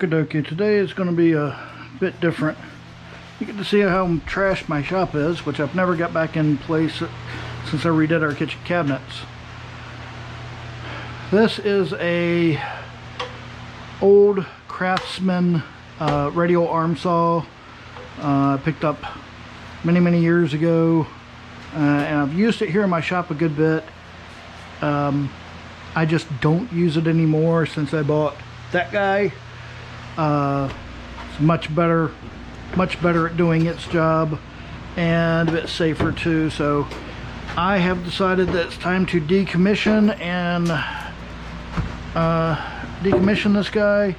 Okie today is going to be a bit different. You get to see how trashed my shop is, which I've never got back in place since I redid our kitchen cabinets. This is a old Craftsman Radial Arm Saw I picked up many years ago, and I've used it here in my shop a good bit. I just don't use it anymore since I bought that guy. It's much better at doing its job and a bit safer too. So I have decided that it's time to decommission and decommission this guy,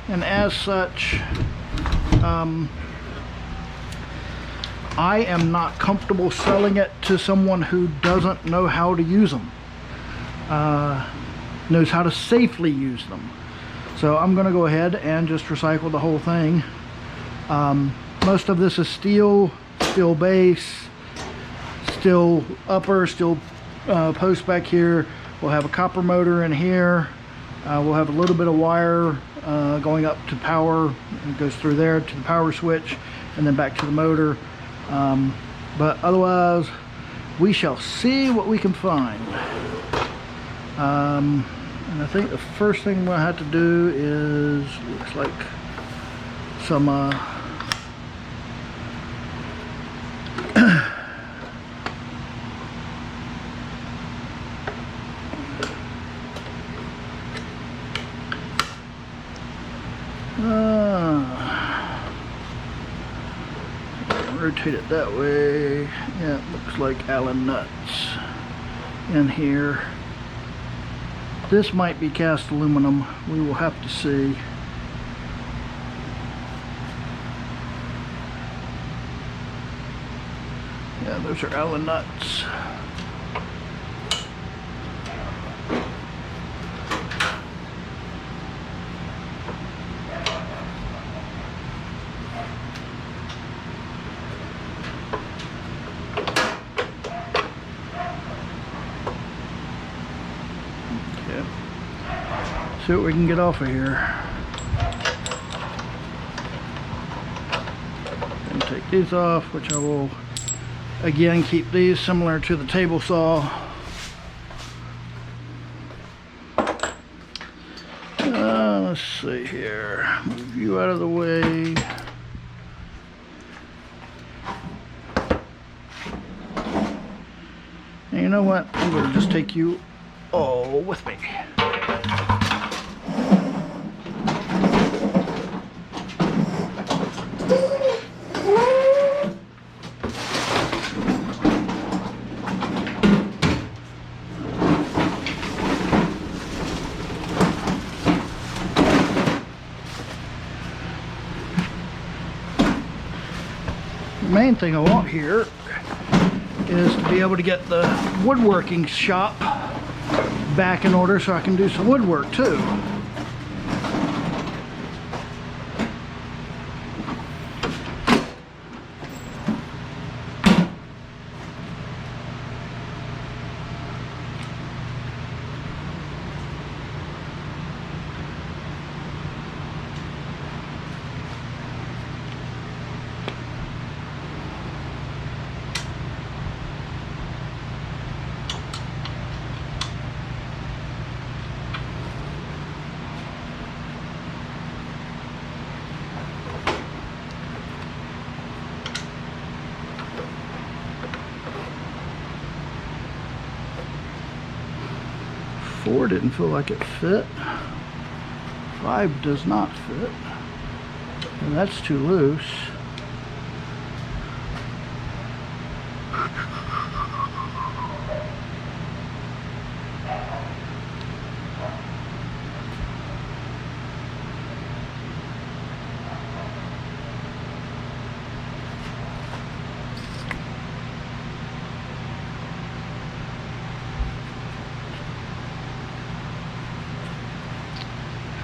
and as such I am not comfortable selling it to someone who doesn't know how to use them, knows how to safely use them. So I'm going to go ahead and just recycle the whole thing. Most of this is steel base, steel upper, steel post back here. We'll have a copper motor in here. We'll have a little bit of wire going up to power. It goes through there to the power switch and then back to the motor. But otherwise, we shall see what we can find. And I think the first thing we'll have to do is, looks like some rotate it that way. Yeah, it looks like Allen nuts in here. This might be cast aluminum. We will have to see. Yeah, those are Allen nuts. See what we can get off of here. And take these off, which I will again keep these similar to the table saw. Let's see here. Move you out of the way. And you know what? I'm going to just take you all with me. The main thing I want here is to be able to get the woodworking shop back in order so I can do some woodwork too. Four didn't feel like it fit. 5 does not fit. And that's too loose.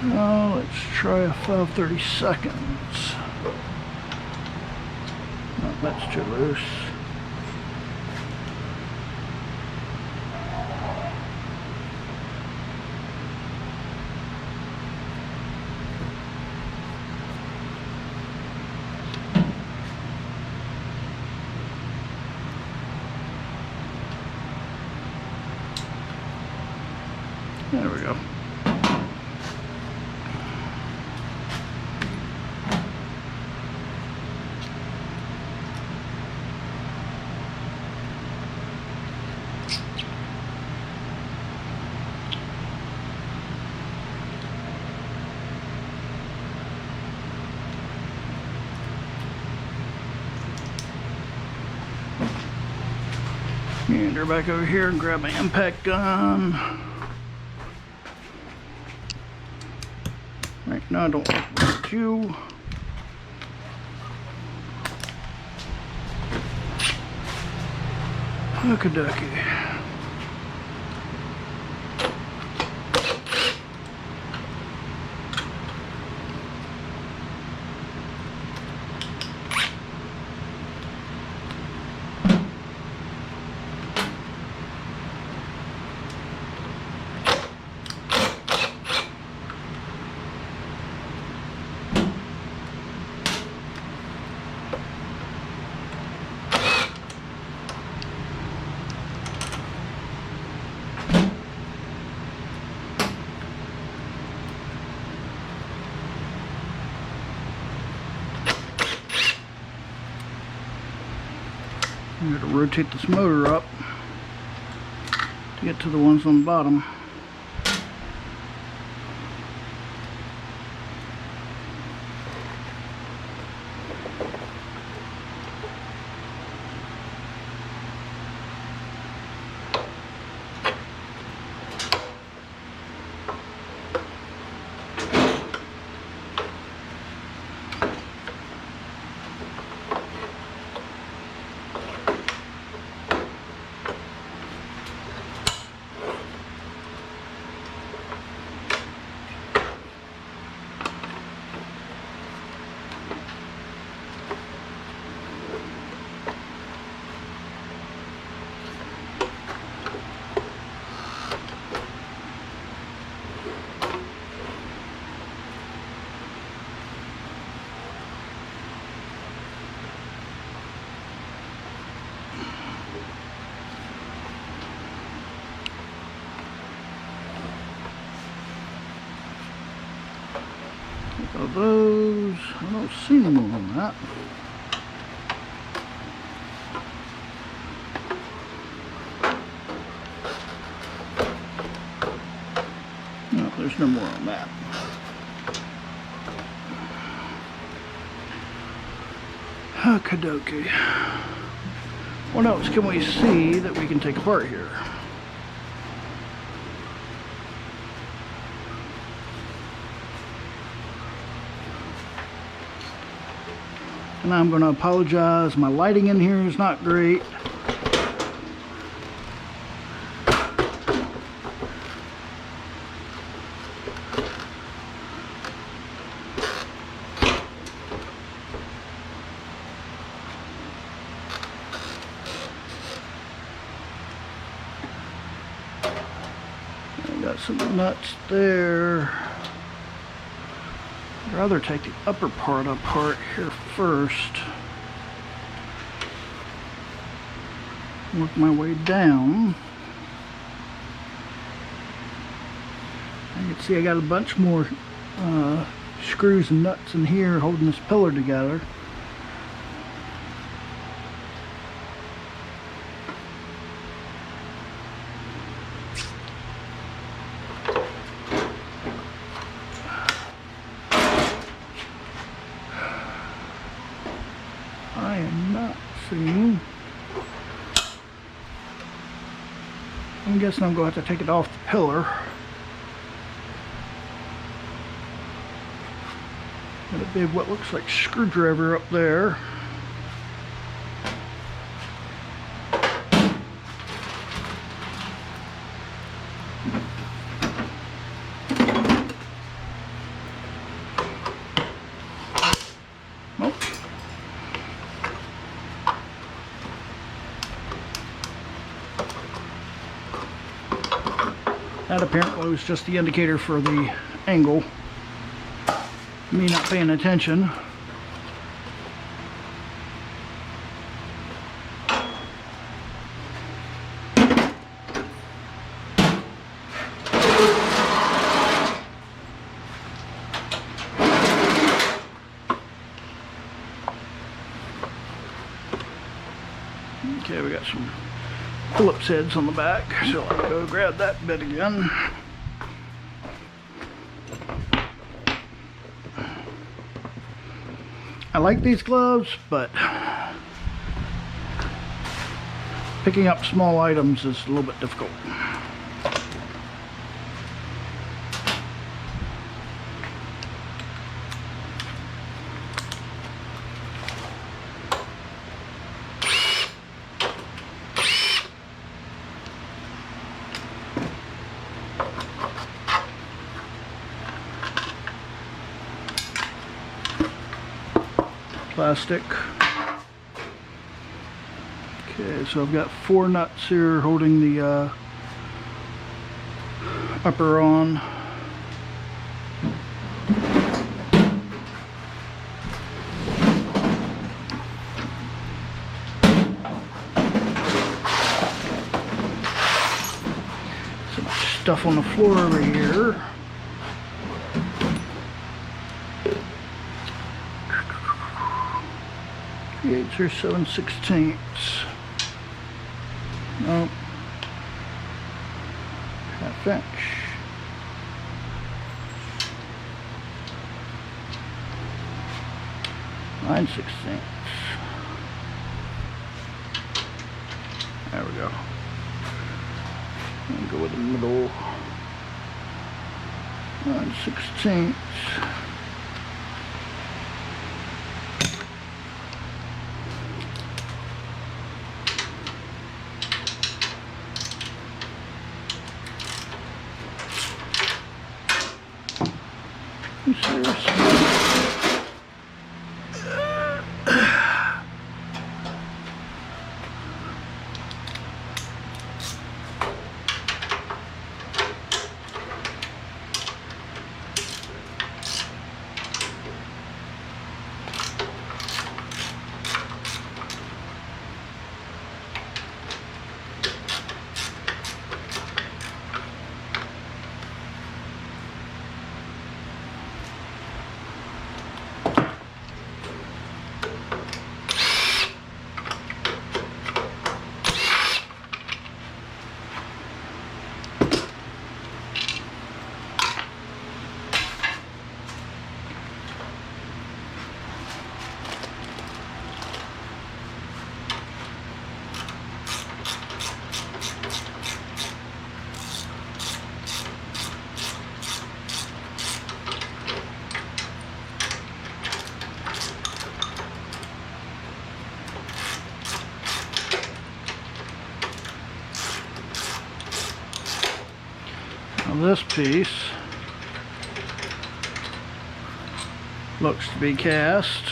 Now let's try a 5/32. No, that's too loose. There we go. And they're back over here and grab my impact gun. Right now I don't want you. Okie dokie. I'm going to rotate this motor up to get to the ones on the bottom. Of those, I don't see any more on that. No, there's no more on that. Okie dokie. What else can we see that we can take apart here? And I'm going to apologize, my lighting in here is not great. I got some nuts there. I'd rather take the upper part apart here first. Work my way down. You can see I got a bunch more screws and nuts in here holding this pillar together. I am not seeing I'm guessing I'm going to have to take it off the pillar. Got a big, what looks like screwdriver up there. Nope. That apparently was just the indicator for the angle. Me not paying attention. Okay, we got some Phillips heads on the back, so I'll go grab that bit again. I like these gloves, but picking up small items is a little bit difficult. Plastic. Okay, so I've got 4 nuts here holding the upper on. So much stuff on the floor over here. Eighths or 7/16. Nope. Half inch. Nine 9/16. There we go. And go with the middle. 9/16. This piece looks to be cast.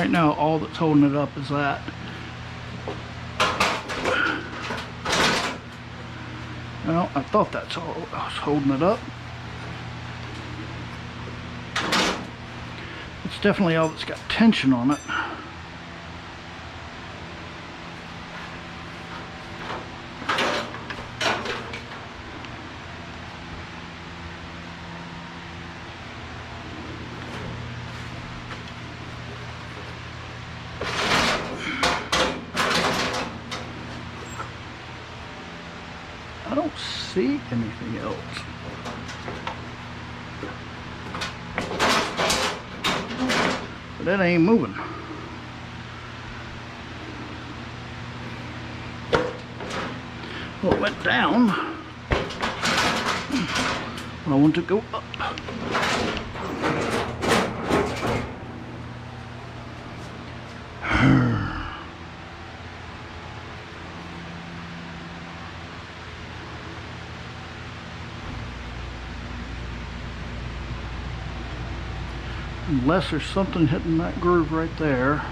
Right now, all that's holding it up is that. Well, I thought that's all I was holding it up. It's definitely all that's got tension on it. I don't see anything else. But that ain't moving. Well, it went down. I want to go up. Unless there's something hitting that groove right there.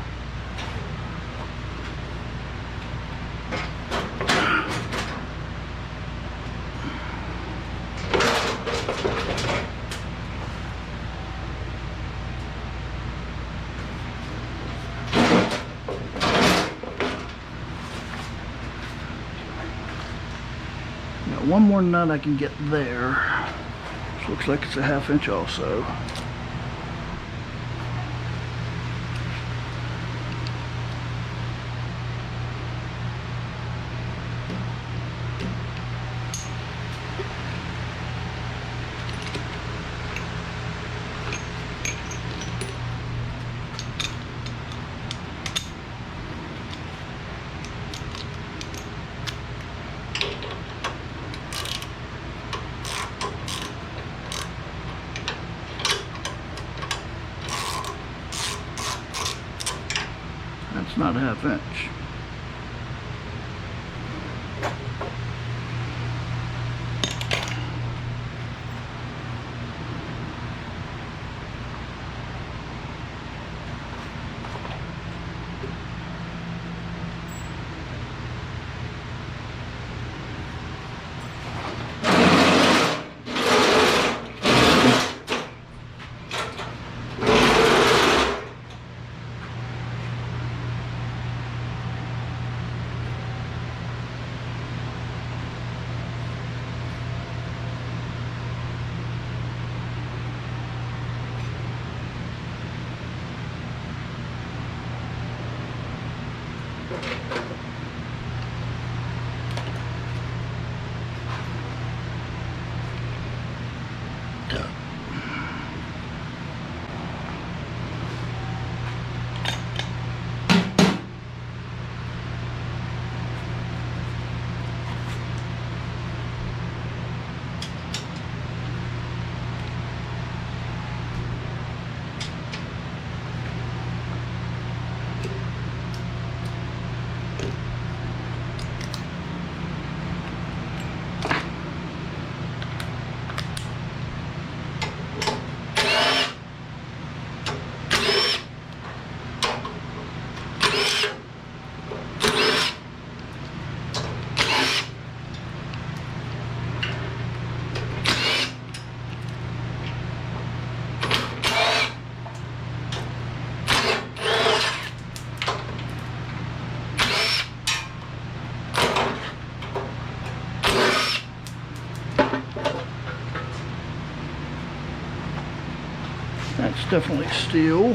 Got one more nut I can get there. This looks like it's a 1/2 inch also. That's not a 1/2 inch. That's definitely steel.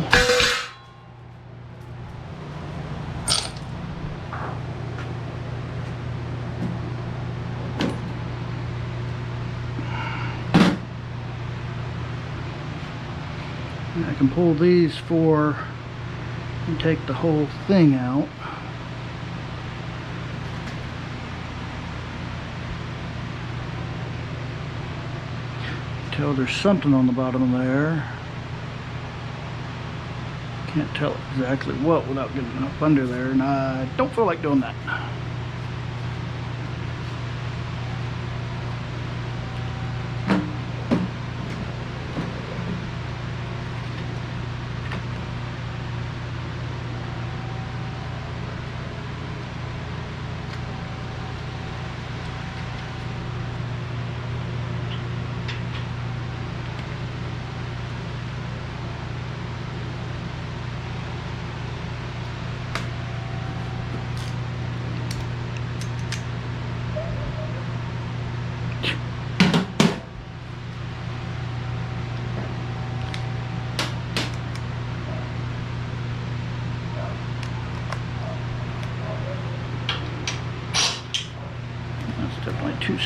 And I can pull these for and take the whole thing out. Tell there's something on the bottom there. Can't tell exactly what without getting up under there, and I don't feel like doing that.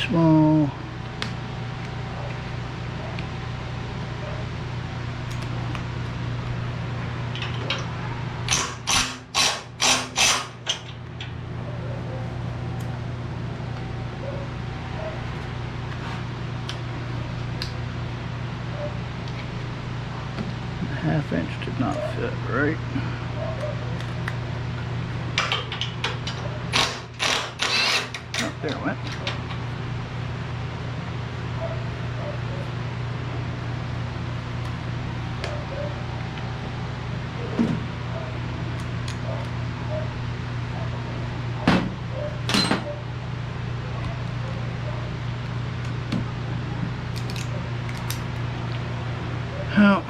small. Half inch did not fit, right? Oh, there it went. Oh.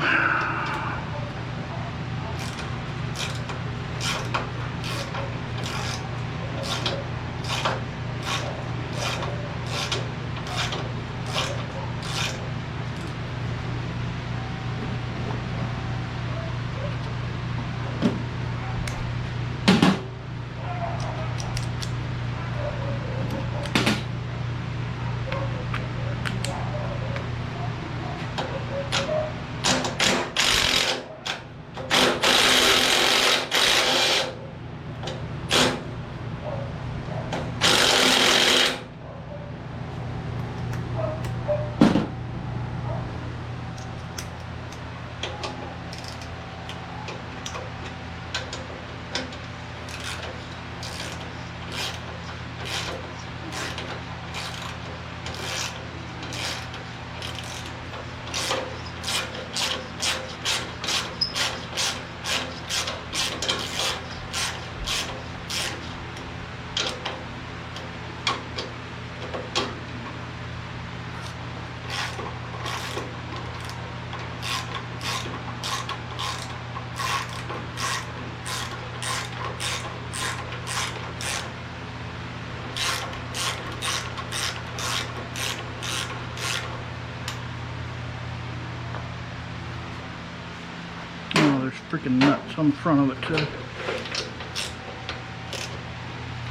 Freaking nuts on the front of it too.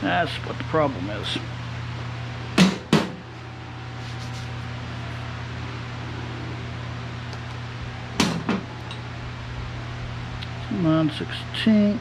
That's what the problem is. Come on, 9/16.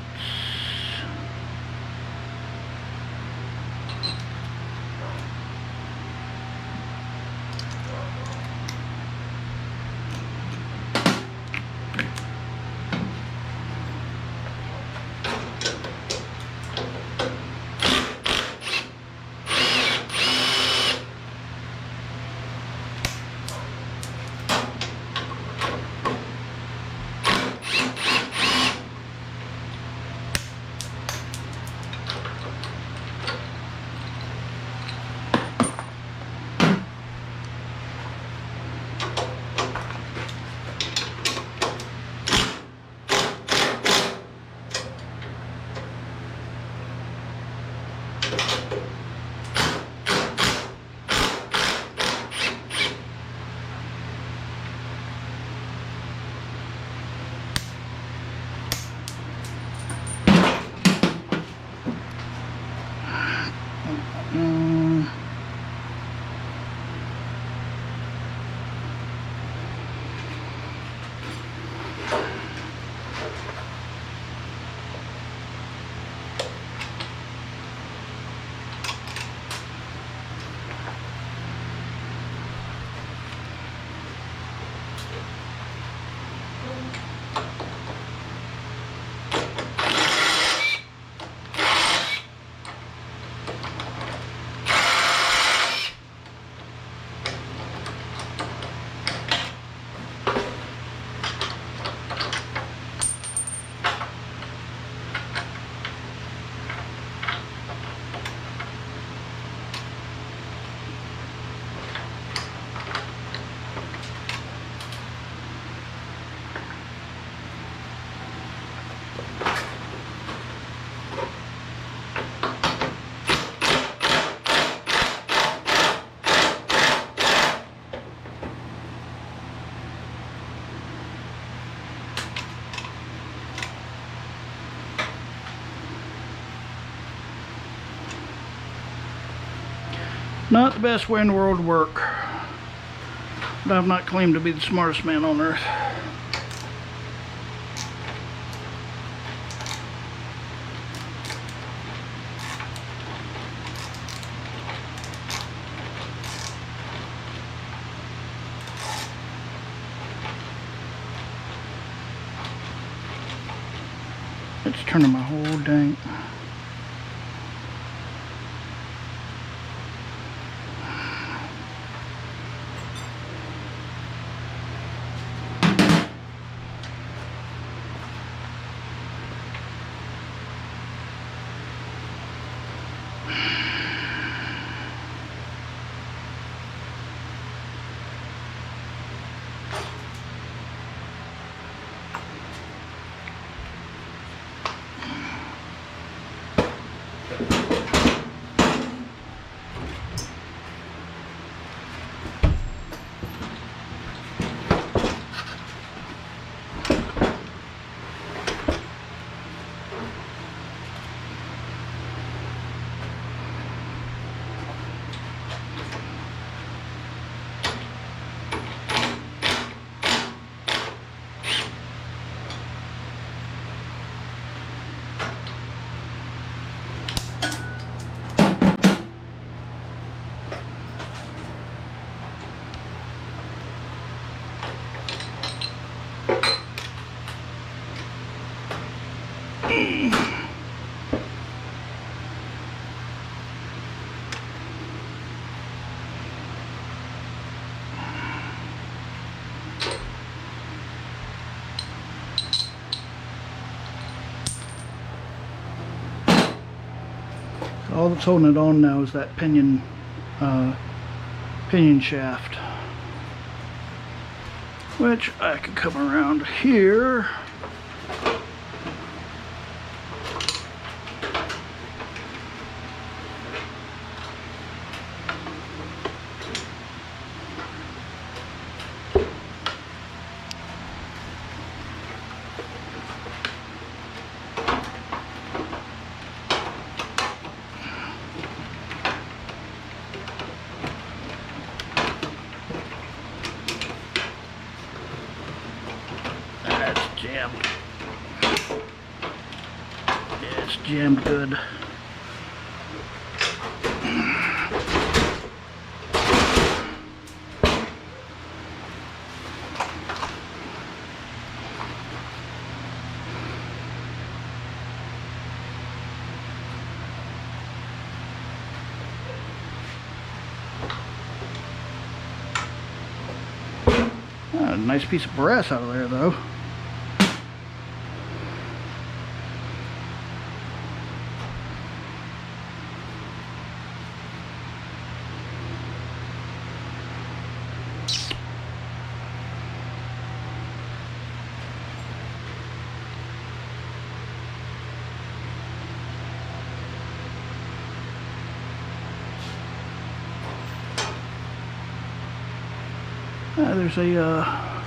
Not the best way in the world to work. But I've not claimed to be the smartest man on earth. It's turning my whole dang. All that's holding it on now is that pinion shaft, which I could come around here. Jammed. Yeah, it's jammed good. A nice piece of brass out of there, though. There's a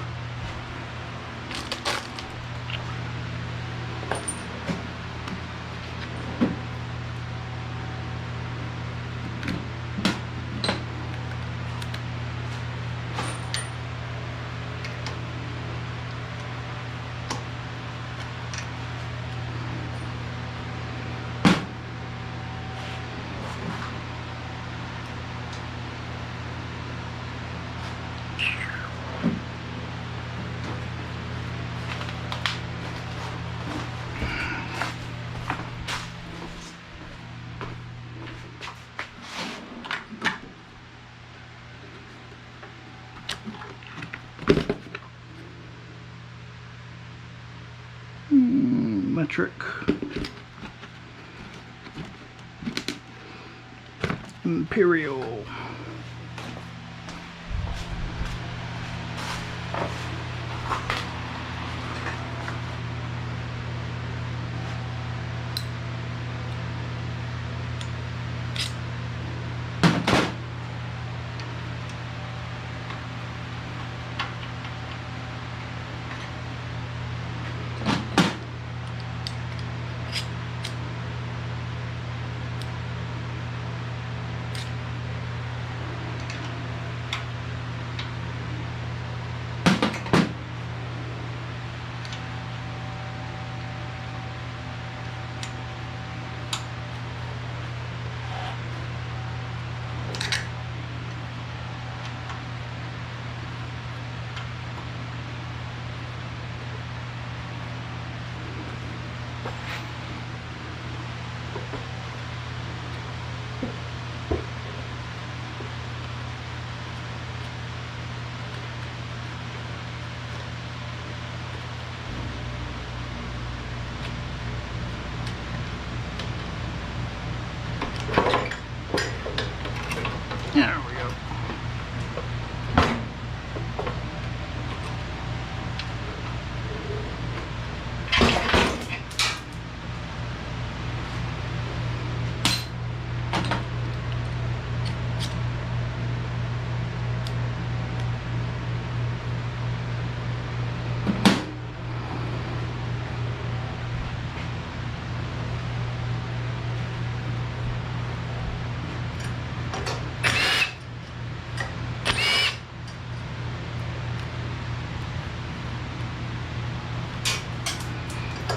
metric imperial.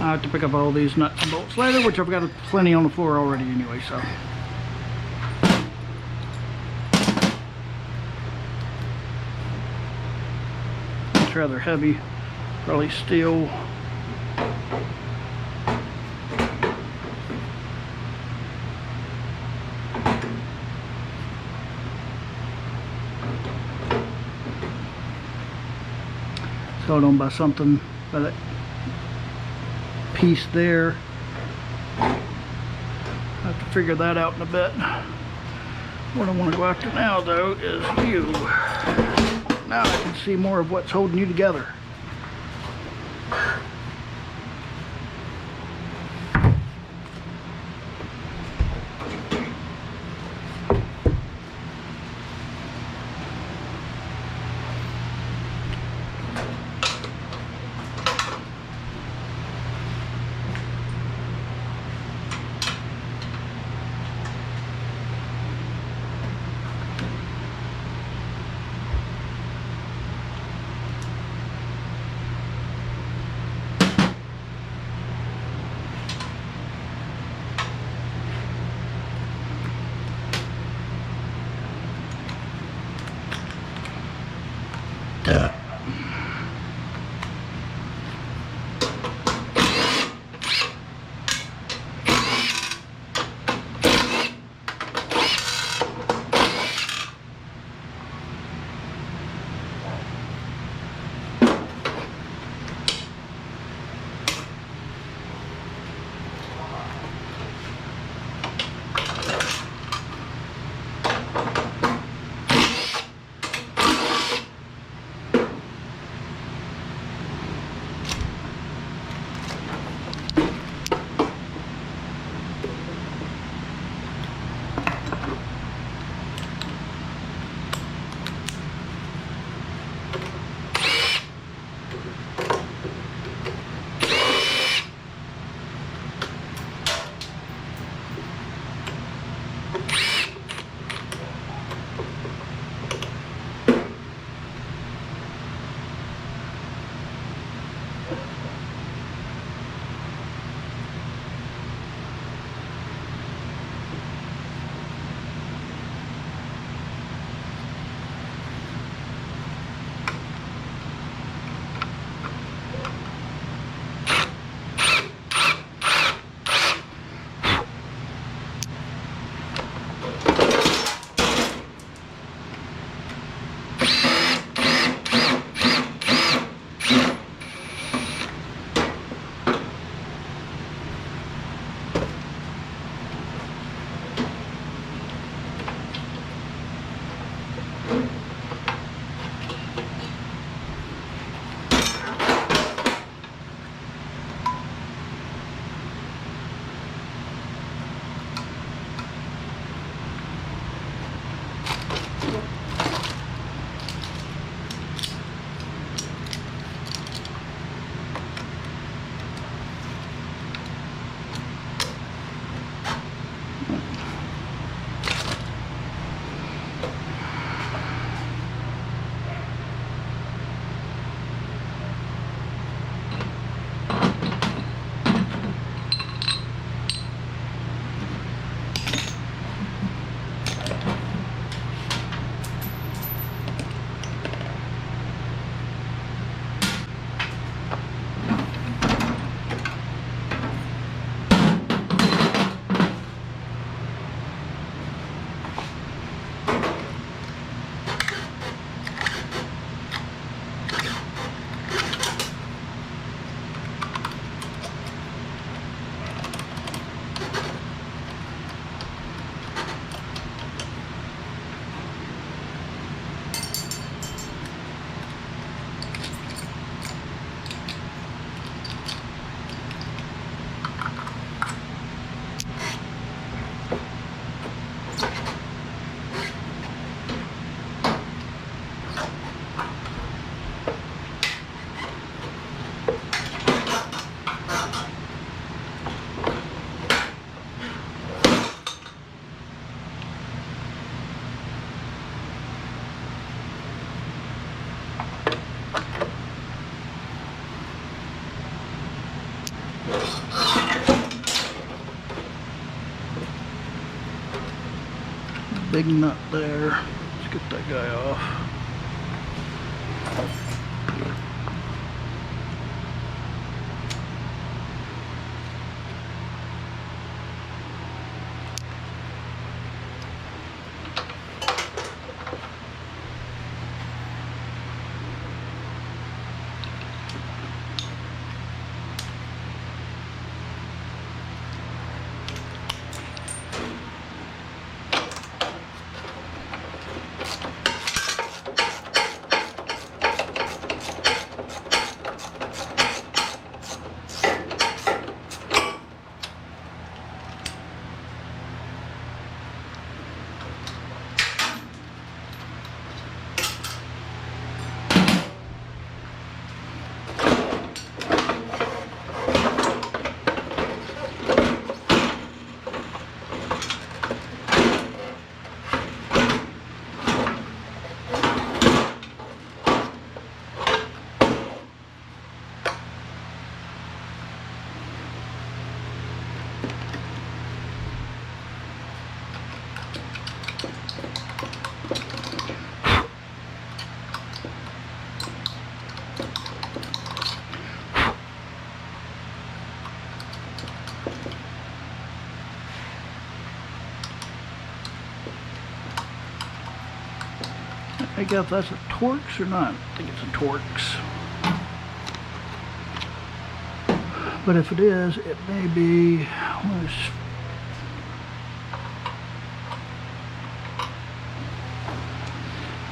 I have to pick up all these nuts and bolts later, which I've got plenty on the floor already anyway, so. It's rather heavy, probably steel. Held on by something, by that piece there. I have to figure that out in a bit. What I want to go after now though is you. Now I can see more of what's holding you together. big nut there. Let's get that guy off. I guess that's a Torx or not. I think it's a Torx. But if it is, it may be.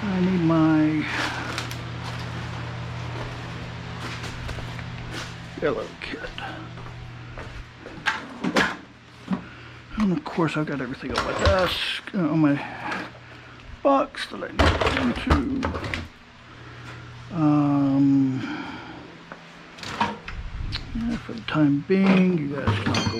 I need my yellow kit. And of course I've got everything on my desk, on my box that I need into. Yeah, for the time being, you guys can all go.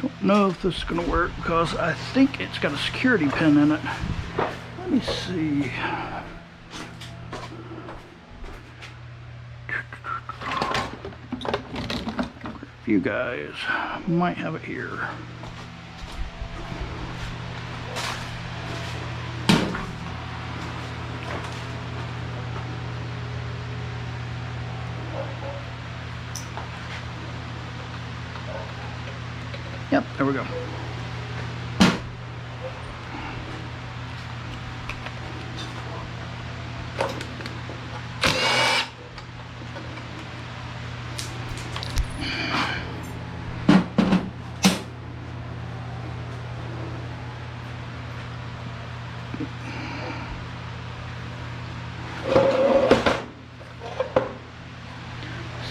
Don't know if this is going to work because I think it's got a security pin in it. Let me see. You guys might have it here. Yep, there we go.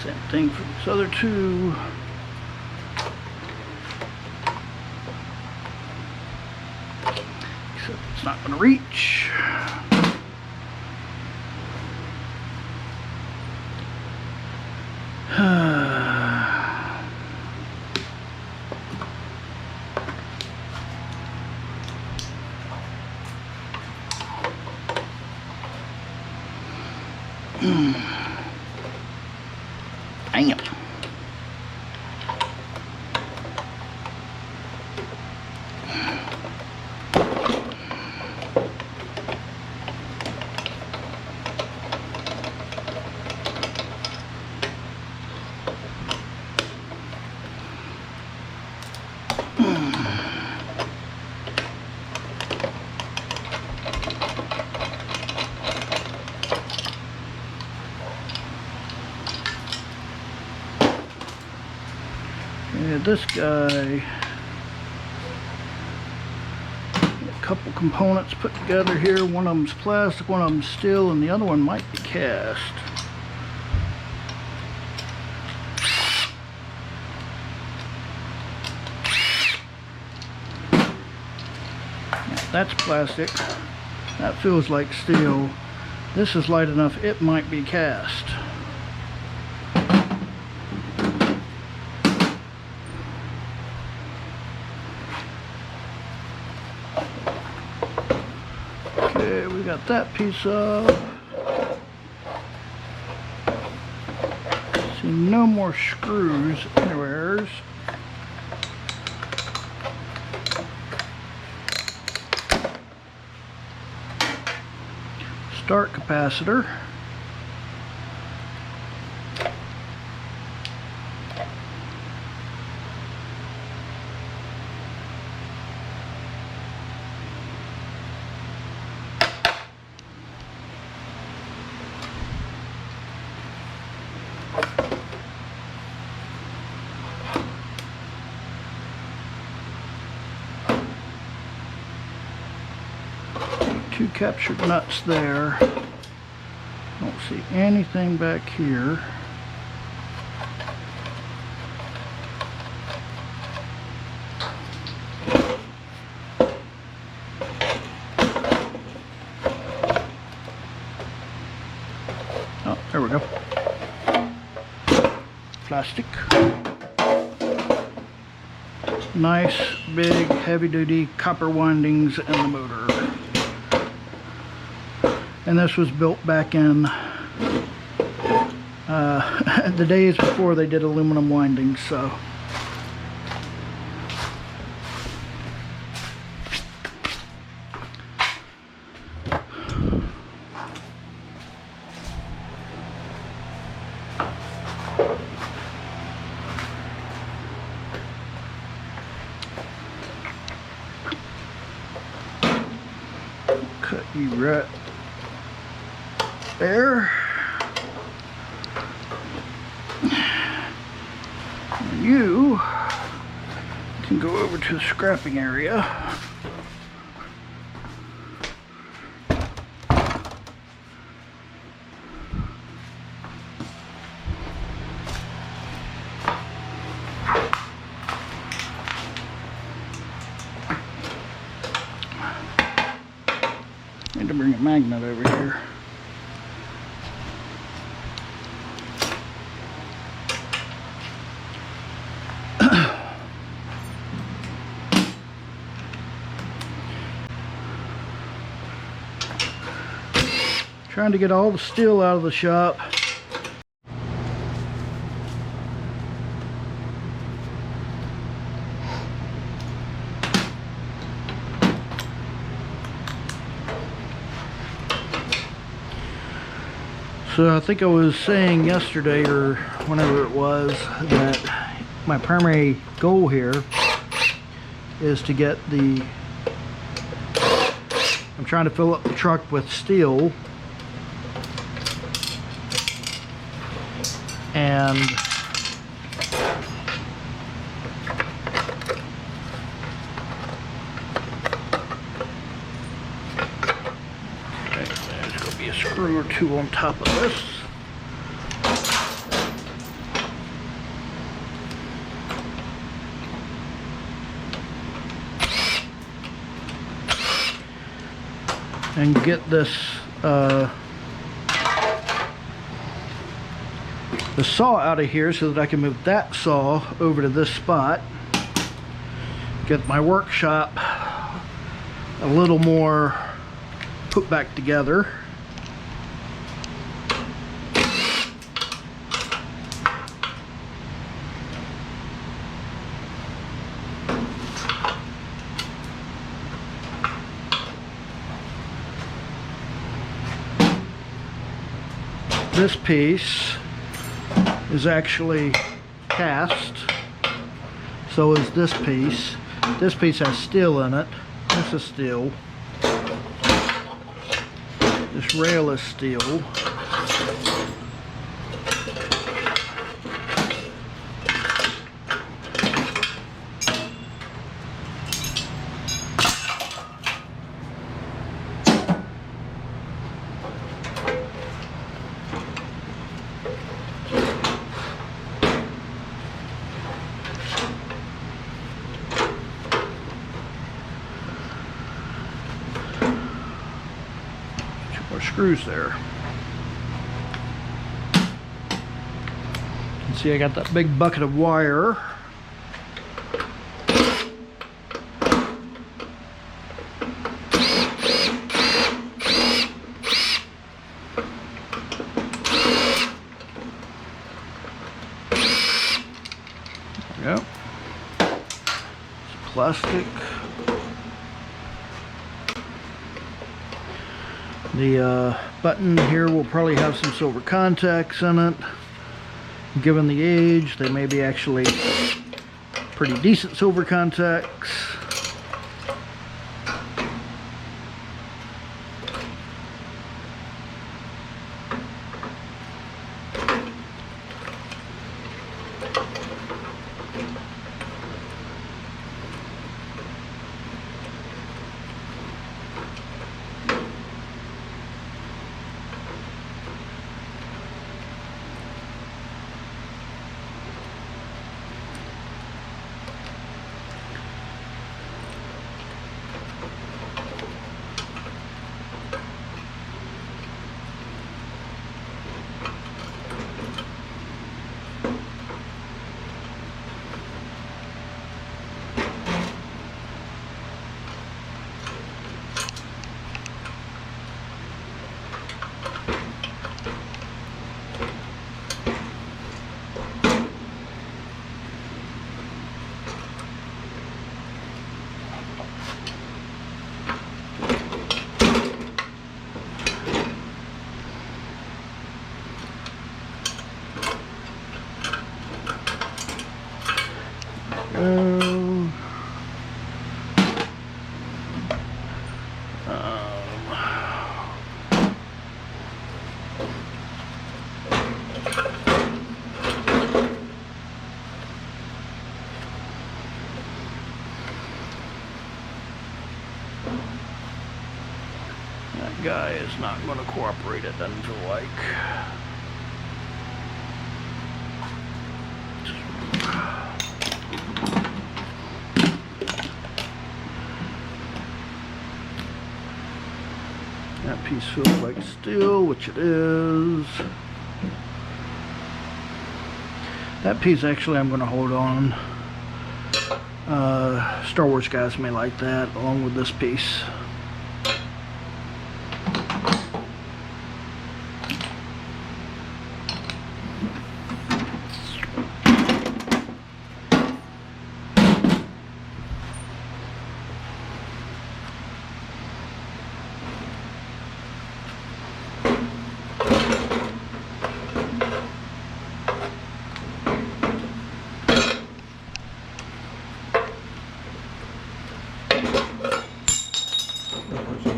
Same thing for these other two. Except it's not going to reach. Dang it. Yeah, this guy, a couple components put together here. One of them's plastic, one of them's steel, and the other one might be cast. Yeah, that's plastic. That feels like steel. This is light enough, it might be cast. Okay, we got that piece up. See, no more screws anywhere. Start capacitor. Two captured nuts there. Don't see anything back here. Oh, there we go. Plastic. Nice, big, heavy-duty copper windings in the motor. And this was built back in the days before they did aluminum windings, so. Cut you right there. And you can go over to the scrapping area. Need to bring a magnet over here. Trying to get all the steel out of the shop. So I think I was saying yesterday or whenever it was that my primary goal here is to get the, I'm trying to fill up the truck with steel and there's going to be a screw or two on top of this. And get this the saw out of here so that I can move that saw over to this spot. Get my workshop a little more put back together. This piece is actually cast, so is this piece. This piece has steel in it. This is steel. This rail is steel. screws there. You can see I got that big bucket of wire. Yep. It's plastic. The button here will probably have some silver contacts in it. Given the age, they may be actually pretty decent silver contacts. That guy is not going to cooperate, it doesn't feel like. That piece feels like steel, which it is. That piece actually I'm going to hold on. Star Wars guys may like that, along with this piece.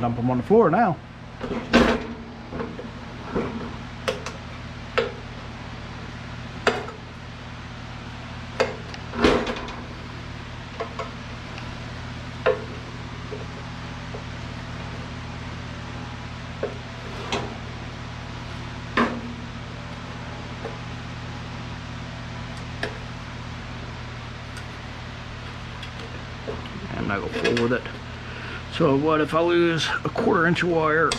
Dump them on the floor now. And I go full with it. So what if I lose a 1/4 inch of wire?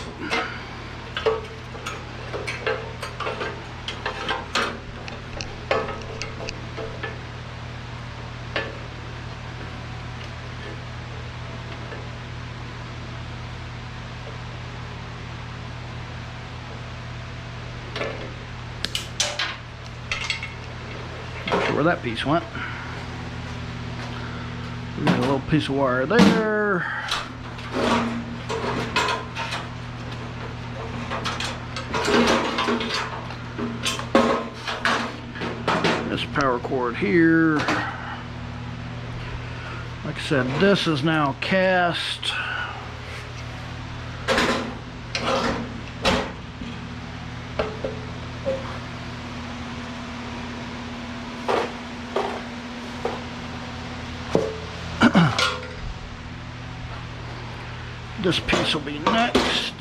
Not sure where that piece went. We got a little piece of wire there. This power cord here. Like I said, this is now cast. This piece will be next.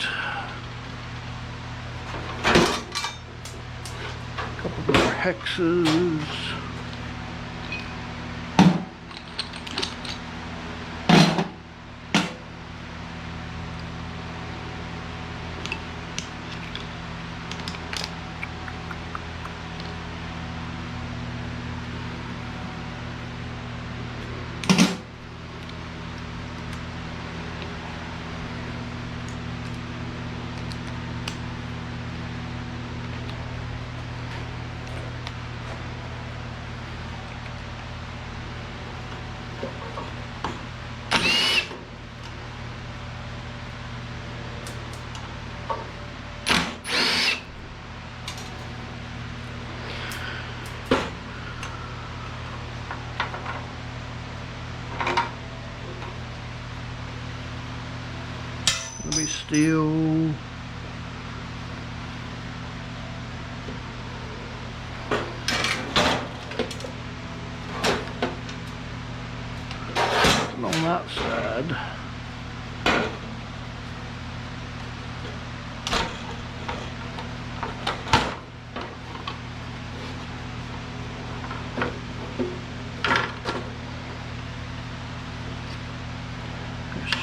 A couple more hexes. steel. On that side.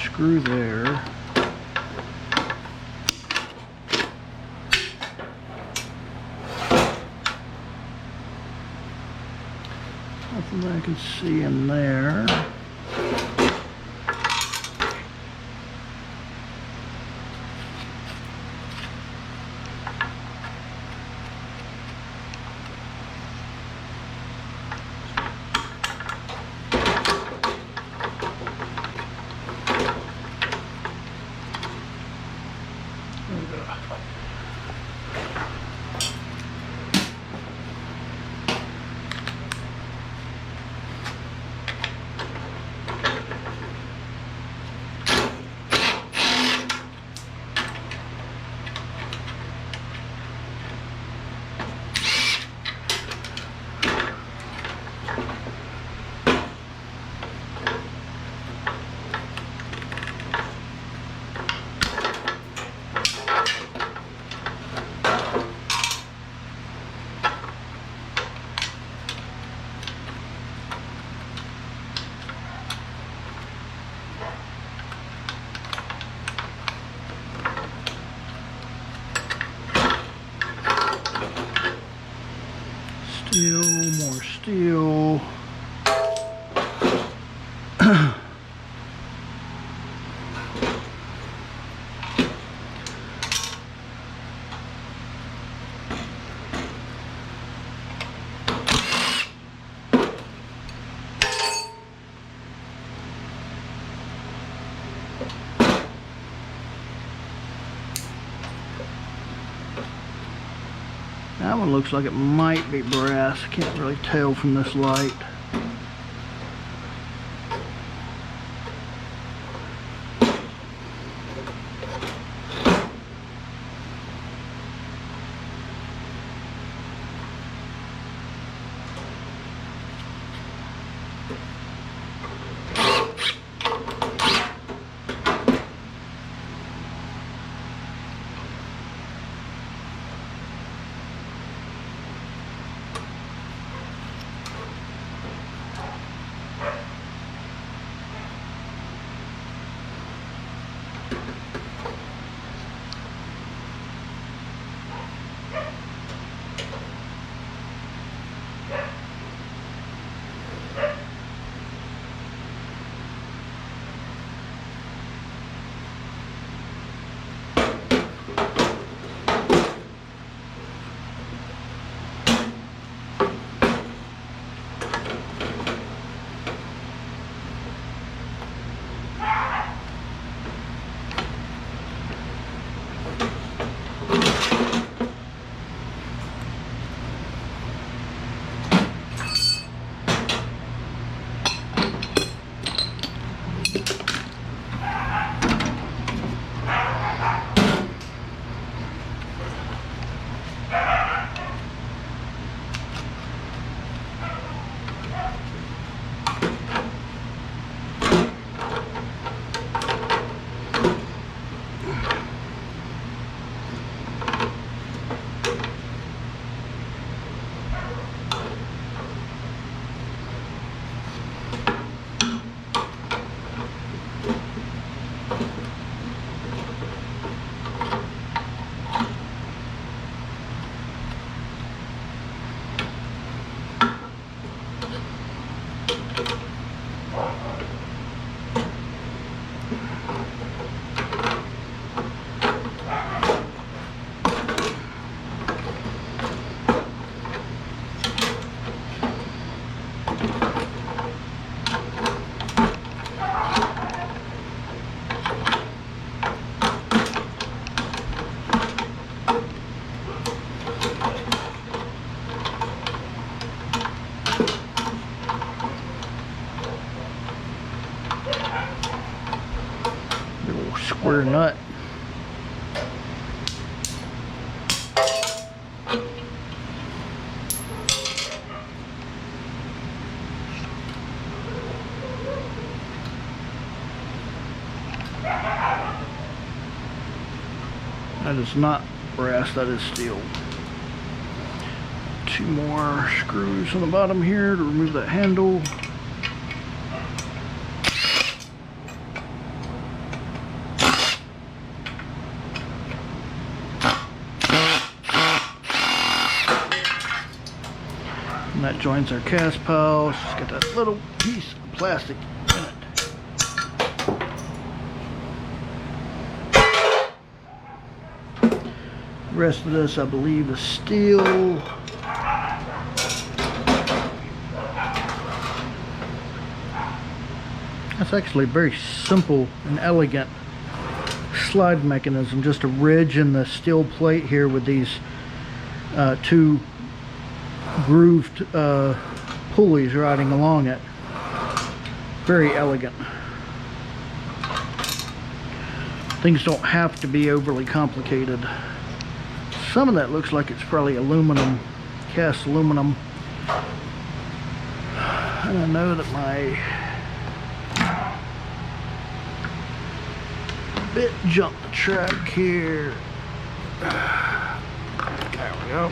Screw there. Nothing I can see in there. Steel, more steel. That one looks like it might be brass. Can't really tell from this light. Square nut. That is not brass, that is steel. 2 more screws on the bottom here to remove that handle. And that joins our cast pile. It's just got that little piece of plastic in it. The rest of this, I believe, is steel. That's actually a very simple and elegant slide mechanism. Just a ridge in the steel plate here with these 2 grooved pulleys riding along it. Very elegant. Things don't have to be overly complicated. Some of that looks like it's probably aluminum, cast aluminum. And I know that my bit jumped the track here. There we go.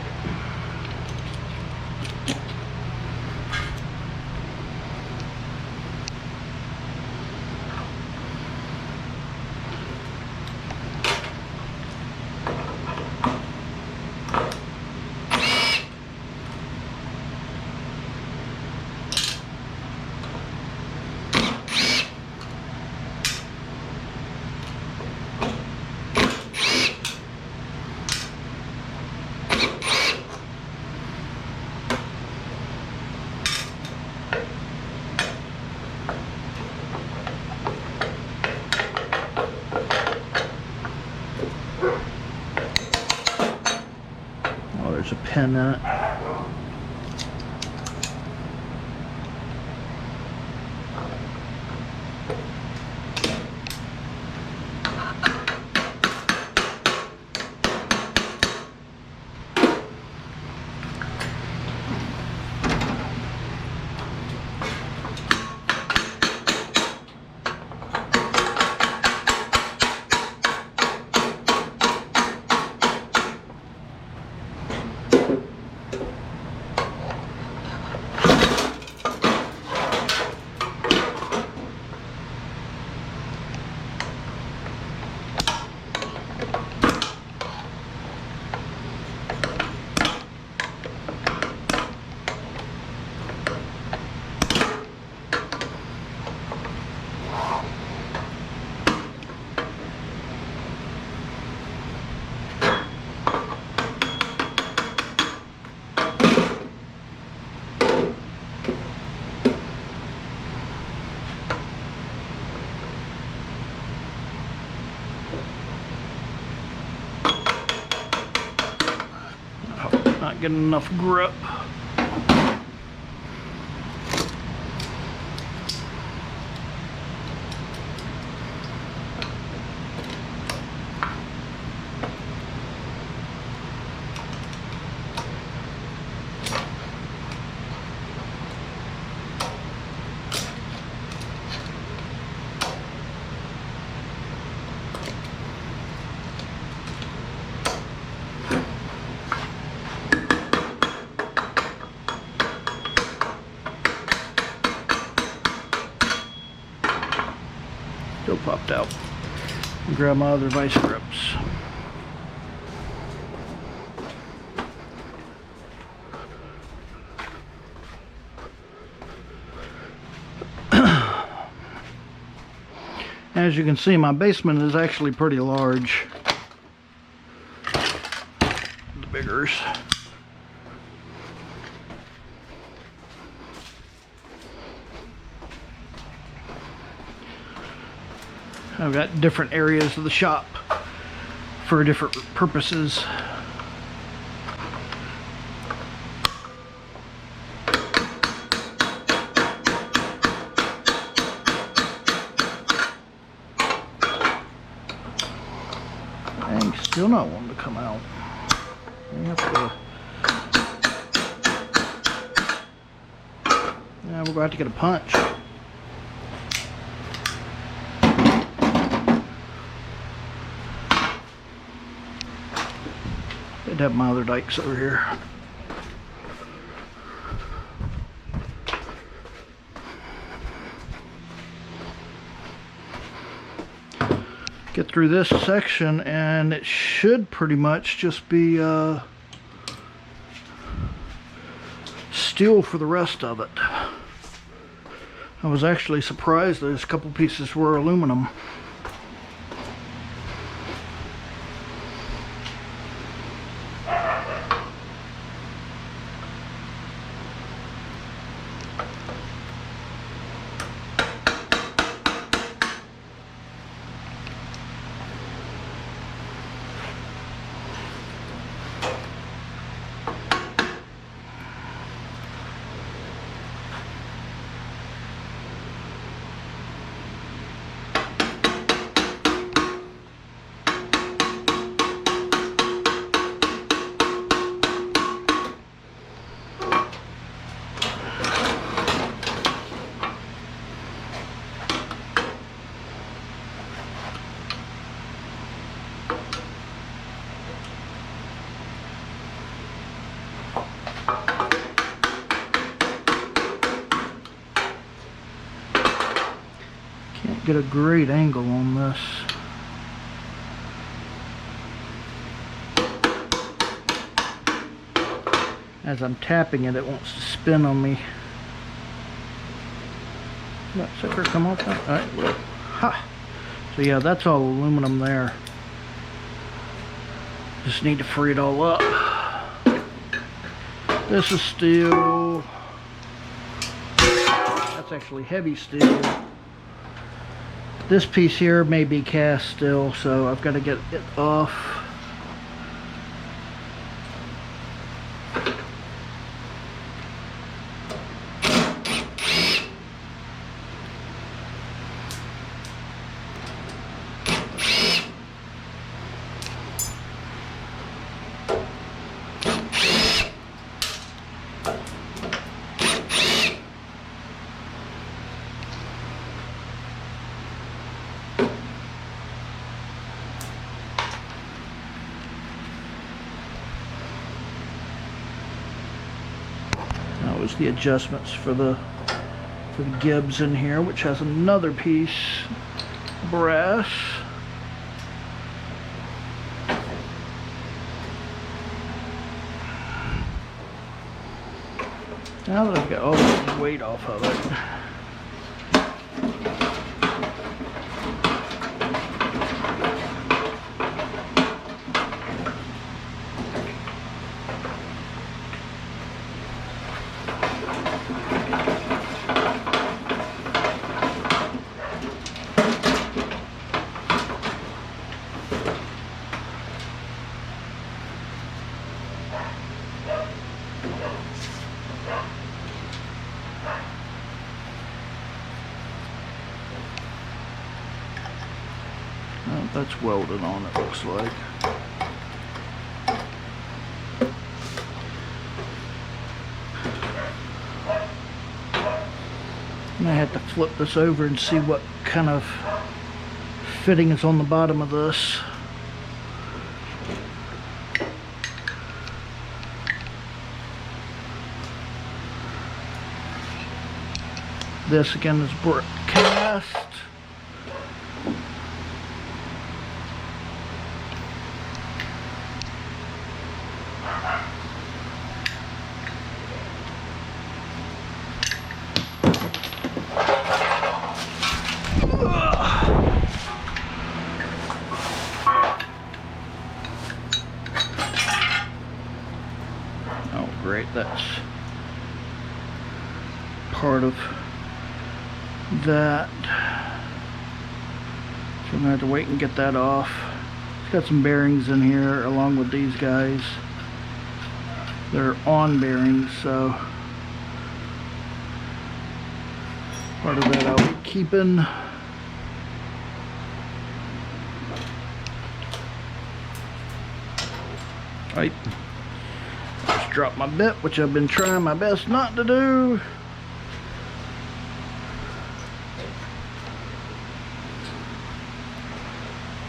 There's a pin in it. Not getting enough grip. Still popped out. Grab my other vice grips. As you can see, my basement is actually pretty large. The biggers. I've got different areas of the shop for different purposes. Dang, still not wanting to come out. Yeah, we're going to have to get a punch. should have my other dikes over here. Get through this section and it should pretty much just be steel for the rest of it. I was actually surprised that a couple pieces were aluminum. Get a great angle on this. As I'm tapping it, it wants to spin on me. That sucker come off that? Alright, well, ha! So yeah, that's all aluminum there. Just need to free it all up. This is steel. That's actually heavy steel. This piece here may be cast still, so I've got to get it off. Was the adjustments for the gibs in here, which has another piece brass. Now that I've got all the weight off of it, that's welded on, it looks like. And I had to flip this over and see what kind of fitting is on the bottom of this. This again is brick cast. Oh great, that's part of that. So I'm gonna have to wait and get that off. It's got some bearings in here along with these guys. They're on bearings, so part of that I'll be keeping. Right. Just drop my bit, which I've been trying my best not to do.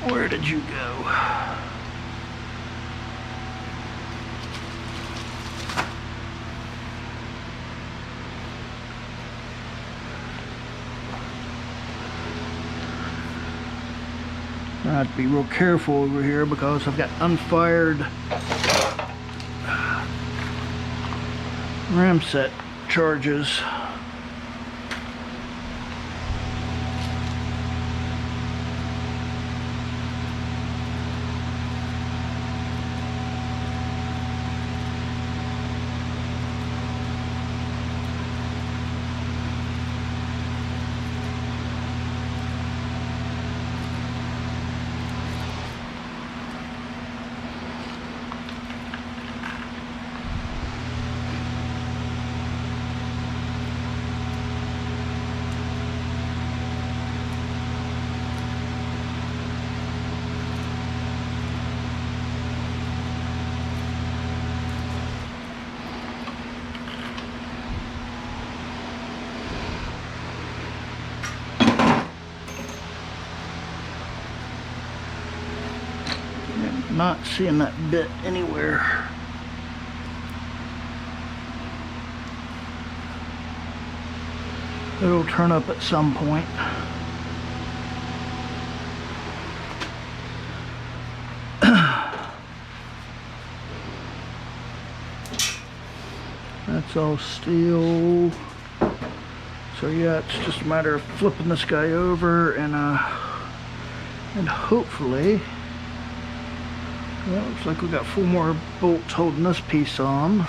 Where did you go? I have to be real careful over here because I've got unfired ram set charges. Not seeing that bit anywhere. It'll turn up at some point. That's all steel. So yeah, it's just a matter of flipping this guy over and hopefully, well, looks like we got 4 more bolts holding this piece on.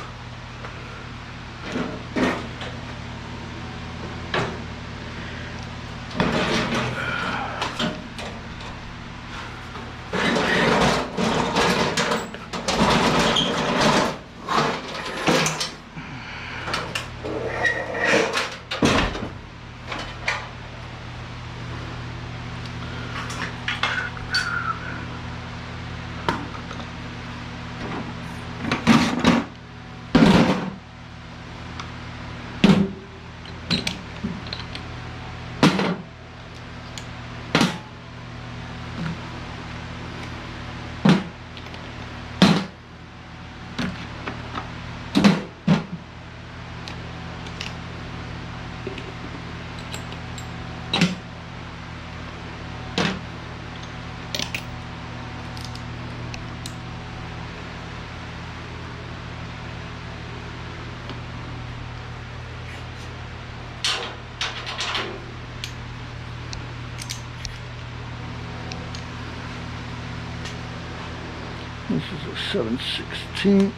This is a 7/16.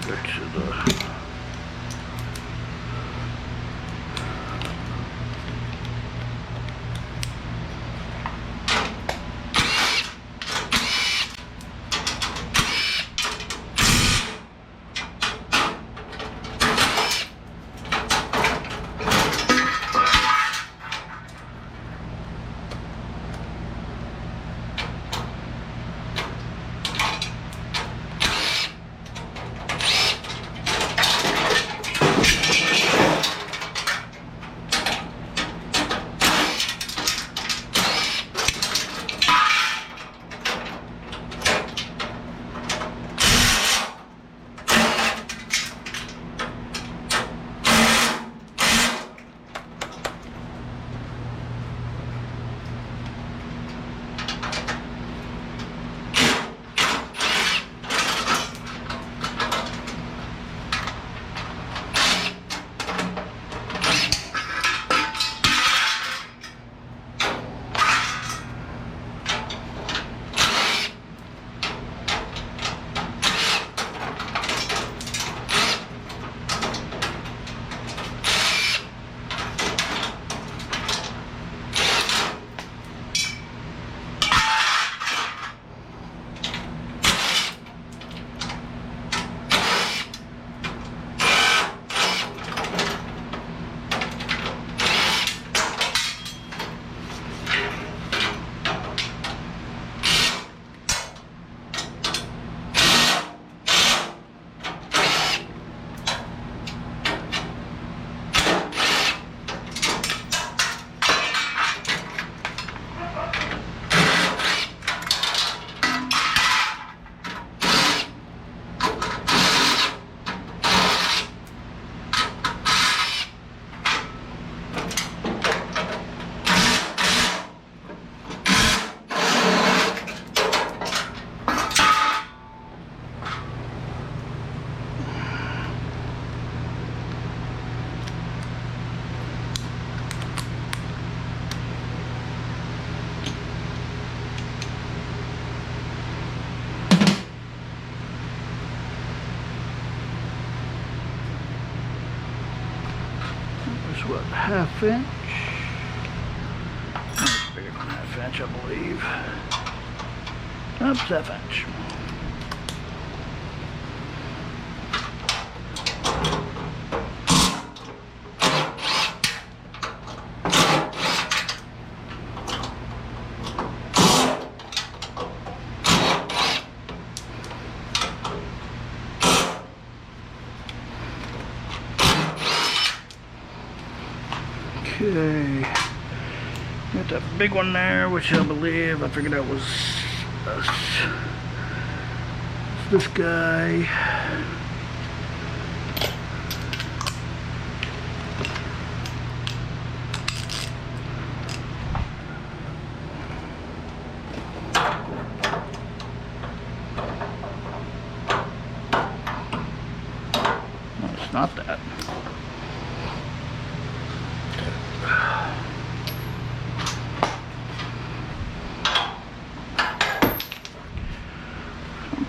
Go to the 1/2 inch. It's bigger than 1/2 inch, I believe. Oops, 1/2 inch. Okay, got that big one there, which I believe, I figured out was this guy. No, it's not that.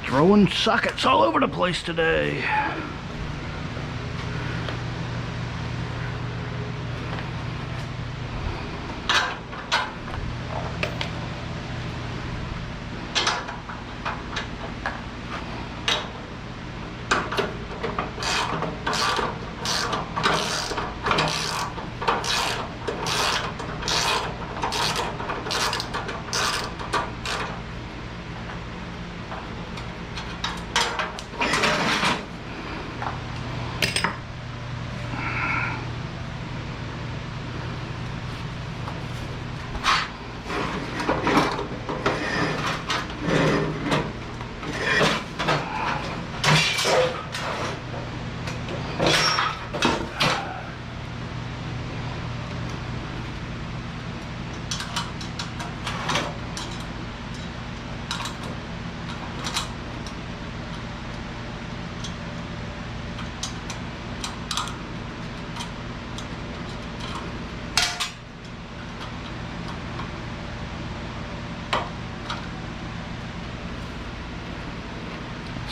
Throwing sockets all over the place today.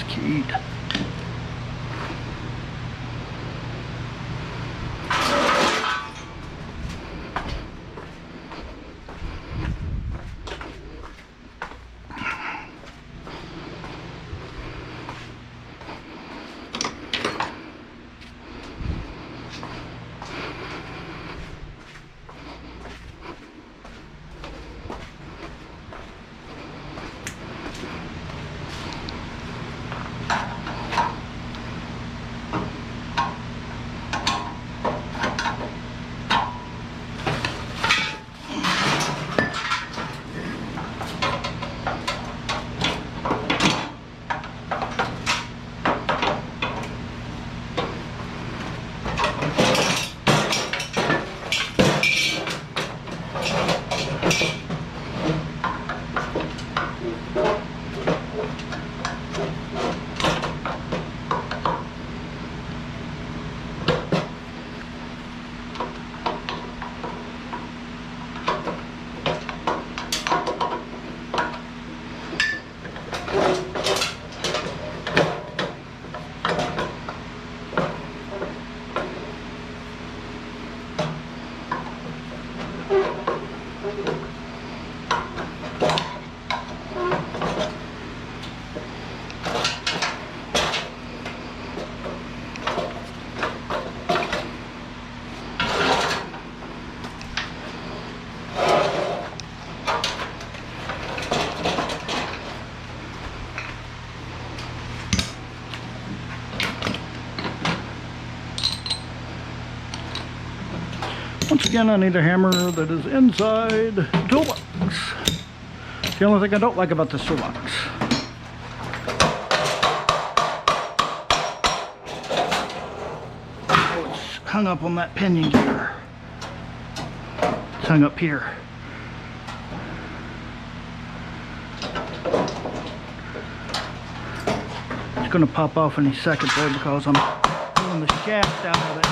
Keyed. Once again, I need a hammer that is inside the toolbox. It's the only thing I don't like about this toolbox. Oh, it's hung up on that pinion gear. It's hung up here. It's going to pop off any second there because I'm pulling the shaft out of it.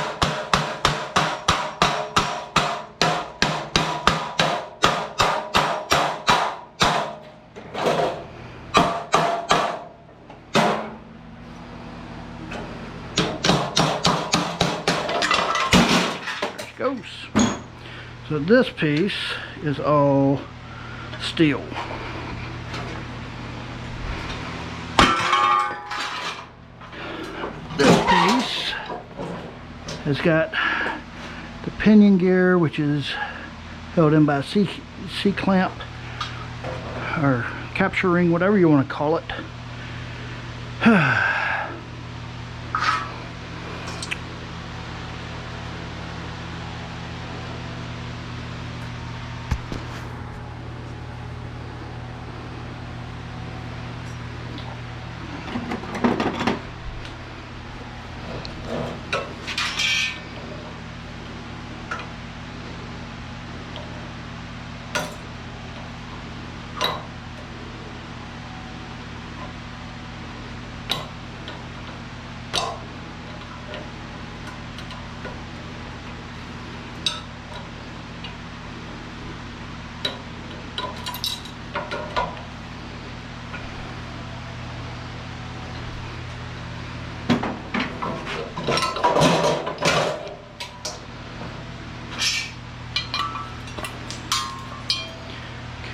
Goes. So this piece is all steel. This piece has got the pinion gear, which is held in by a C-clamp or capture ring, whatever you want to call it.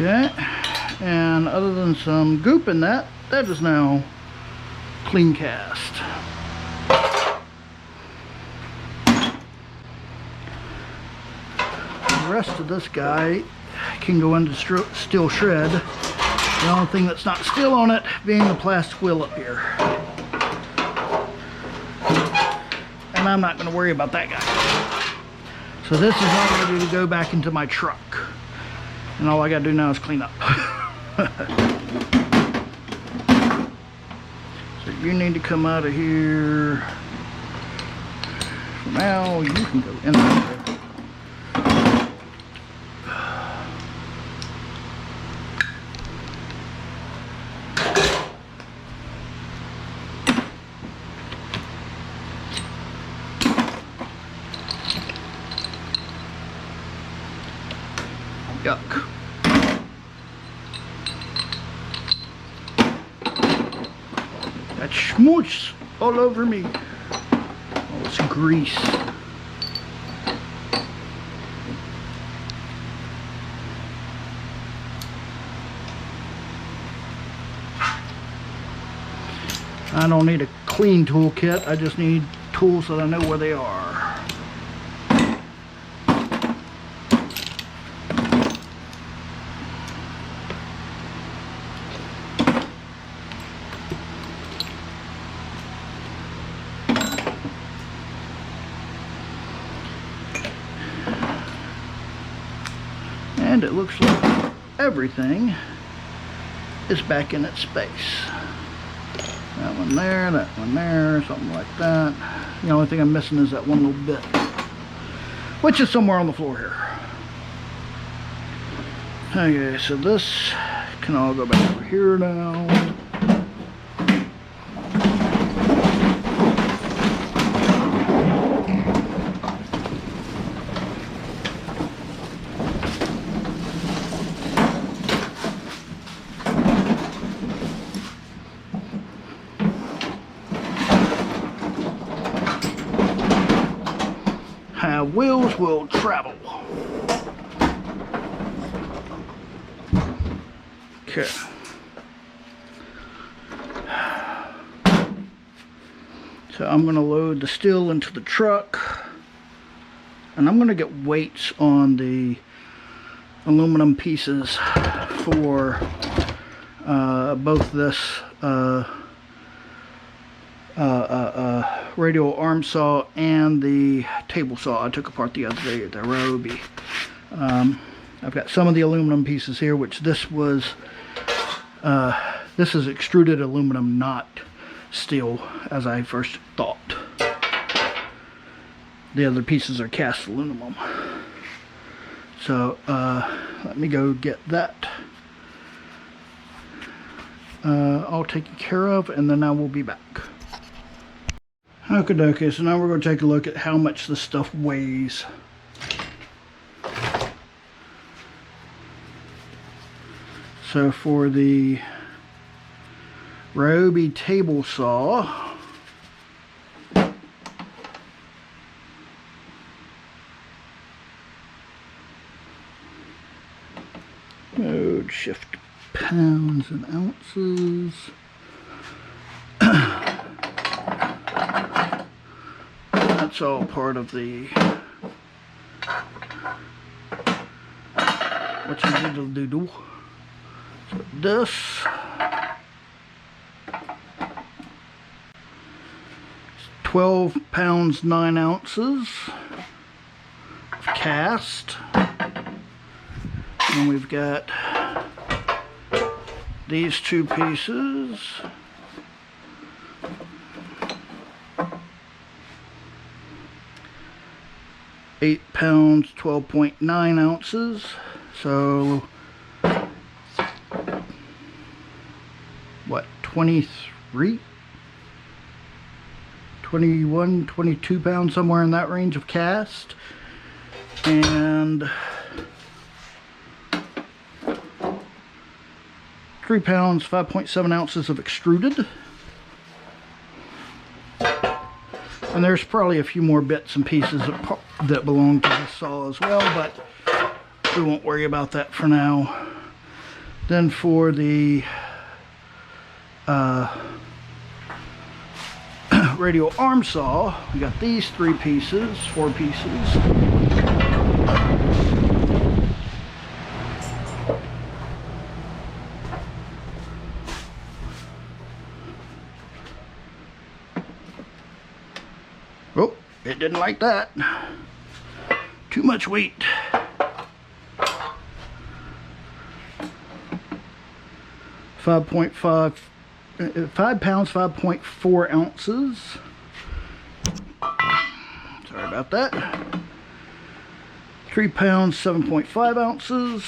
Okay, and other than some goop in that, that is now clean cast. The rest of this guy can go into steel shred. The only thing that's not steel on it being the plastic wheel up here. And I'm not going to worry about that guy. So this is all ready to go back into my truck. And all I gotta do now is clean up. So you need to come out of here. For now, you can go in there. Yuck. That schmoosh all over me. Oh, it's grease. I don't need a clean toolkit. I just need tools that I know where they are. And it looks like everything is back in its space. That one there, something like that. The only thing I'm missing is that one little bit, which is somewhere on the floor here. Okay, so this can all go back over here now. How wheels will travel. Okay. So I'm going to load the steel into the truck, and I'm going to get weights on the aluminum pieces for both this radial arm saw and the table saw I took apart the other day at the Ryobi. I've got some of the aluminum pieces here, which this was this is extruded aluminum, not steel as I first thought. The other pieces are cast aluminum. So let me go get that all taken care of, and then I will be back. Okay, so now we're going to take a look at how much this stuff weighs. So for the Ryobi table saw, Code shift pounds and ounces. That's all part of the what's a little doodle. So this 12 pounds 9 ounces of cast, and we've got these two pieces. 8 pounds 12.9 ounces, so what, 23, 21, 22 pounds, somewhere in that range of cast, and 3 pounds 5.7 ounces of extruded. And there's probably a few more bits and pieces that belong to this saw as well, but we won't worry about that for now. Then for the radial arm saw, we got these 4 pieces. Oh, it didn't like that. Too much weight. 5 pounds 5.4 ounces. Sorry about that. 3 pounds 7.5 ounces.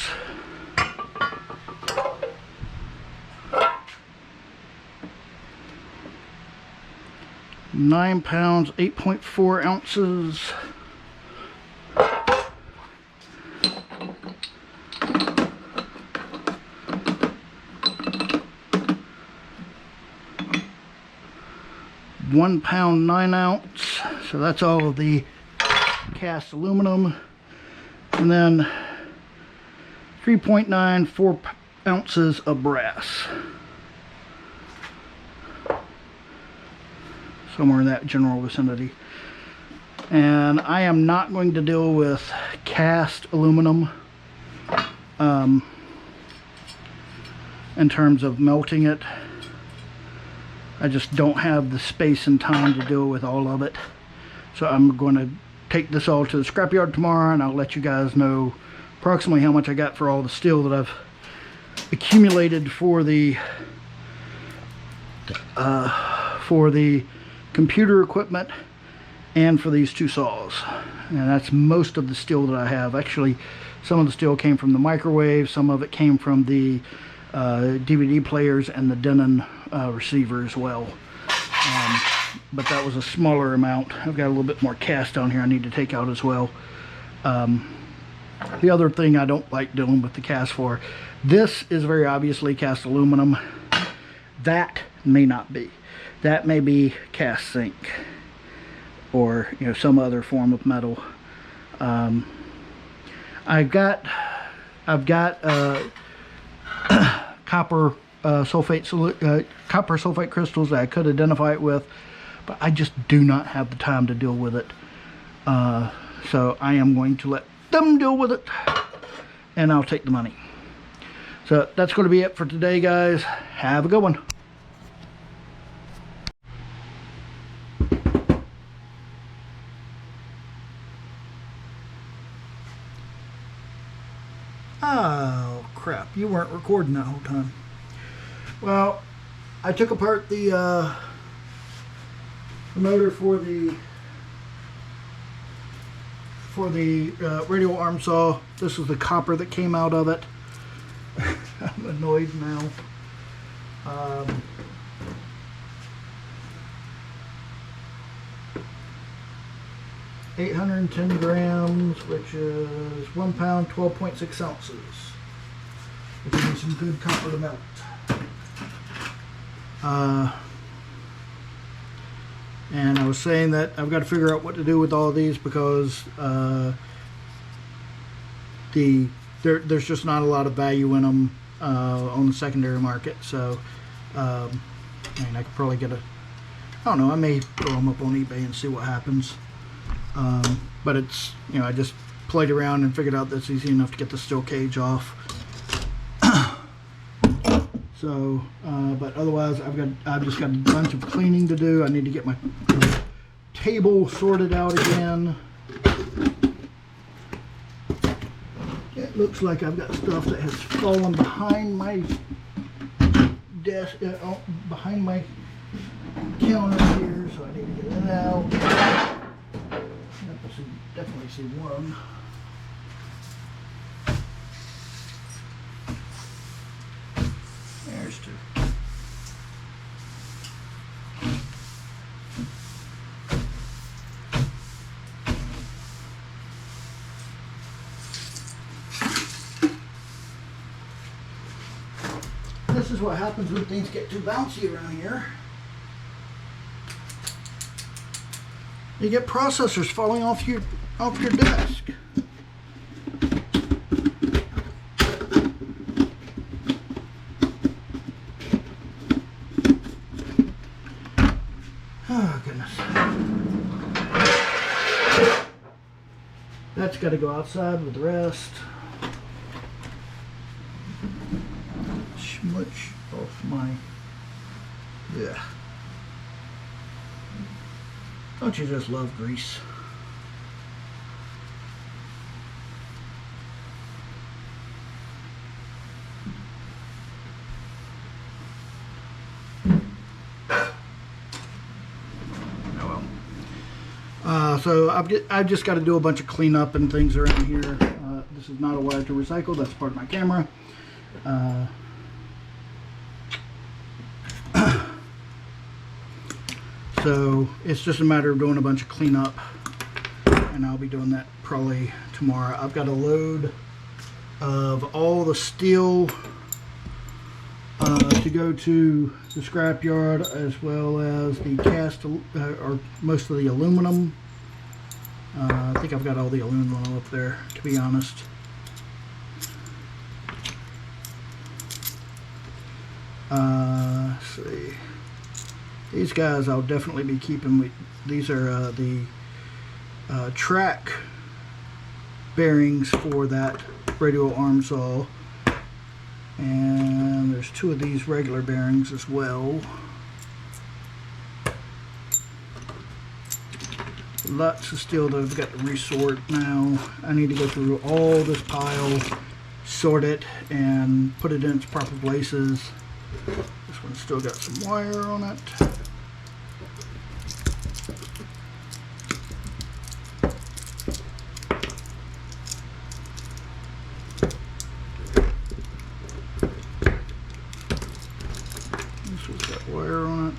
9 pounds 8.4 ounces. 1 pound 9 ounce. So that's all of the cast aluminum. And then 3.94 ounces of brass. Somewhere in that general vicinity. And I am not going to deal with cast aluminum in terms of melting it. I just don't have the space and time to deal with all of it. So I'm going to take this all to the scrapyard tomorrow, and I'll let you guys know approximately how much I got for all the steel that I've accumulated for the computer equipment and for these 2 saws. And that's most of the steel that I have. Actually, some of the steel came from the microwave, some of it came from the DVD players and the Denon receiver as well. But that was a smaller amount. I've got a little bit more cast down here I need to take out as well. The other thing I don't like dealing with the cast for, this is very obviously cast aluminum. That may not be. That may be cast zinc or, you know, some other form of metal. I've got copper sulfate crystals that I could identify it with, but I just do not have the time to deal with it. So I am going to let them deal with it, and I'll take the money. So that's going to be it for today, guys. Have a good one. Oh crap, you weren't recording that whole time. Well, I took apart the motor for the radial arm saw. This is the copper that came out of it. I'm annoyed now. 810 grams, which is 1 pound 12.6 ounces. Which is some good copper to melt. And I was saying that I've got to figure out what to do with all of these, because the there's just not a lot of value in them on the secondary market. So I mean, I could probably get I don't know, I may throw them up on eBay and see what happens. But it's, you know, I just played around and figured out that's easy enough to get the steel cage off. So, but otherwise, I've just got a bunch of cleaning to do. I need to get my table sorted out again. It looks like I've got stuff that has fallen behind my desk, behind my counter here, so I need to get that out. Definitely see one. There's two. This is what happens when things get too bouncy around here. You get processors falling off your desk. Oh goodness. That's got to go outside with the rest. Smudge off my, yeah. Don't you just love grease? So I've just got to do a bunch of cleanup and things around here. This is not a wire to recycle. That's part of my camera. So it's just a matter of doing a bunch of cleanup, and I'll be doing that probably tomorrow. I've got a load of all the steel to go to the scrapyard, as well as the cast or most of the aluminum. I think I've got all the aluminum up there, to be honest. Let's see. These guys I'll definitely be keeping. These are the track bearings for that radial arm saw. And there's two of these regular bearings as well. Lots of steel that I've got to resort now. I need to go through all this pile, sort it, and put it in its proper places. This one's still got some wire on it. This one's got wire on it.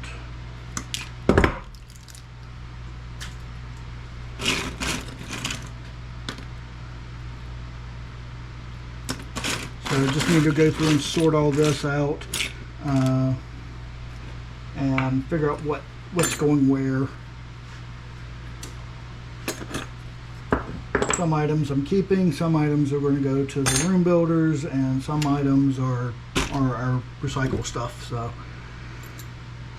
So I just need to go through and sort all this out and figure out what's going where. Some items I'm keeping, some items are going to go to the room builders, and some items are our recycle stuff. So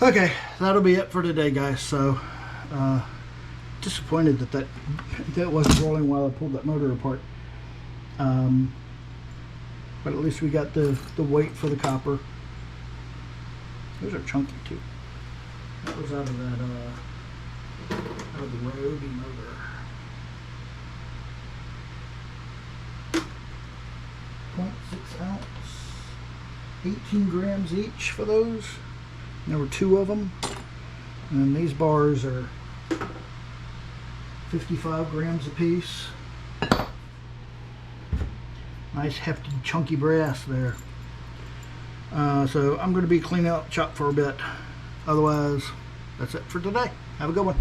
okay, that'll be it for today, guys. So disappointed that wasn't rolling while I pulled that motor apart. But at least we got the weight for the copper. Those are chunky too. That was out of that out of the Ryobi motor. 0.6 ounce, 18 grams each for those. And there were two of them. And these bars are 55 grams a piece. Nice hefty chunky brass there. So I'm going to be cleaning out the shop for a bit. Otherwise, that's it for today. Have a good one.